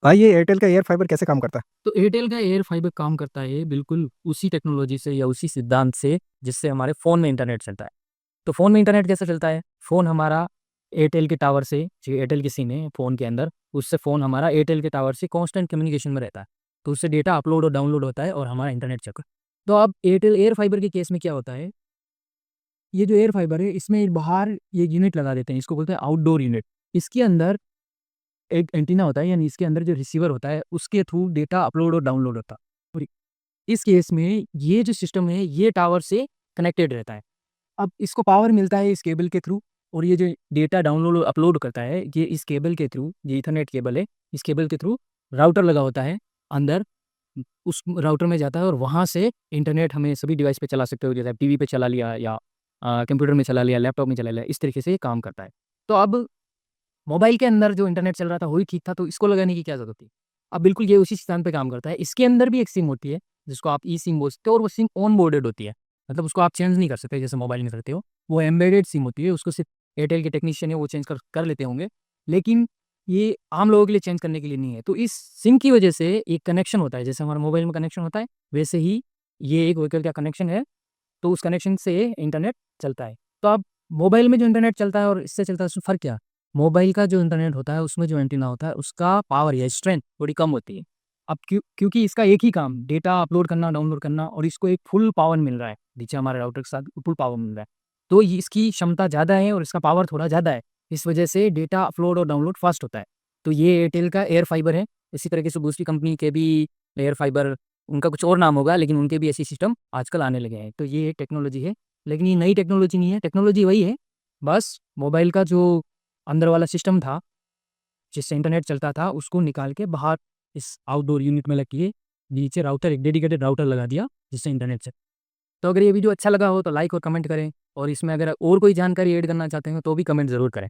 भाई ये एयरटेल का एयर फाइबर कैसे काम करता है? तो एयरटेल का एयर फाइबर काम करता है बिल्कुल उसी टेक्नोलॉजी से या उसी सिद्धांत से जिससे हमारे फ़ोन में इंटरनेट चलता है। तो फ़ोन में इंटरनेट कैसे चलता है? फ़ोन हमारा एयरटेल के टावर से, जो एयरटेल की सिम है फ़ोन के अंदर, उससे फ़ोन हमारा एयरटेल के टावर से कांस्टेंट कम्युनिकेशन में रहता है। तो उससे डेटा अपलोड और डाउनलोड होता है और हमारा इंटरनेट चलता है। तो अब एयरटेल एयर फाइबर के केस में क्या होता है, ये जो एयर फाइबर है इसमें बाहर ये यूनिट लगा देते हैं, इसको बोलते हैं आउटडोर यूनिट। इसके अंदर एक एंटीना होता है, यानी इसके अंदर जो रिसीवर होता है उसके थ्रू डेटा अपलोड और डाउनलोड होता है। और इस केस में ये जो सिस्टम है ये टावर से कनेक्टेड रहता है। अब इसको पावर मिलता है इस केबल के थ्रू, और ये जो डेटा डाउनलोड और अपलोड करता है ये इस केबल के थ्रू, ये ईथरनेट केबल है, इस केबल के थ्रू राउटर लगा होता है अंदर, उस राउटर में जाता है और वहाँ से इंटरनेट हमें सभी डिवाइस पे चला सकते हो, जैसे टीवी पे चला लिया या कंप्यूटर में चला लिया, लैपटॉप में चला लिया, इस तरीके से ये काम करता है। तो अब मोबाइल के अंदर जो इंटरनेट चल रहा था वही ठीक था, तो इसको लगाने की क्या ज़रूरत थी? अब बिल्कुल ये उसी स्थान पे काम करता है। इसके अंदर भी एक सिम होती है, जिसको आप ई सिम बोल सकते हो, और वो सिम ऑन बोर्डेड होती है। मतलब उसको आप चेंज नहीं कर सकते जैसे मोबाइल में करते हो। वो एम्बेडेड सिम होती है, उसको सिर्फ़ एयरटेल के टेक्नीशियन है वो चेंज कर लेते होंगे। लेकिन ये आम लोगों के लिए चेंज करने के लिए नहीं है। तो इस सिम की वजह से एक कनेक्शन होता है, जैसे हमारा मोबाइल में कनेक्शन होता है, वैसे ही ये एक व्हीकल का कनेक्शन है, तो उस कनेक्शन से इंटरनेट चलता है। तो अब मोबाइल में जो इंटरनेट चलता है और इससे चलता है उसमें फ़र्क क्या है? मोबाइल का जो इंटरनेट होता है उसमें जो एंटीना होता है उसका पावर या स्ट्रेंथ थोड़ी कम होती है। अब क्योंकि इसका एक ही काम डेटा अपलोड करना, डाउनलोड करना, और इसको एक फुल पावर मिल रहा है, नीचे हमारे राउटर के साथ फुल पावर मिल रहा है। तो ये इसकी क्षमता ज़्यादा है और इसका पावर थोड़ा ज़्यादा है। इस वजह से डेटा अपलोड और डाउनलोड फ़ास्ट होता है। तो ये एयरटेल का एयर फाइबर है। इसी तरीके से दूसरी कंपनी के भी एयर फाइबर, उनका कुछ और नाम होगा, लेकिन उनके भी ऐसे सिस्टम आजकल आने लगे हैं। तो ये एक टेक्नोलॉजी है, लेकिन ये नई टेक्नोलॉजी नहीं है, टेक्नोलॉजी वही है। बस मोबाइल का जो अंदर वाला सिस्टम था, जिससे इंटरनेट चलता था, उसको निकाल के बाहर इस आउटडोर यूनिट में लग के नीचे राउटर, एक डेडिकेटेड राउटर लगा दिया, जिससे इंटरनेट चले। तो अगर ये वीडियो अच्छा लगा हो तो लाइक और कमेंट करें, और इसमें अगर और कोई जानकारी ऐड करना चाहते हो तो भी कमेंट ज़रूर करें।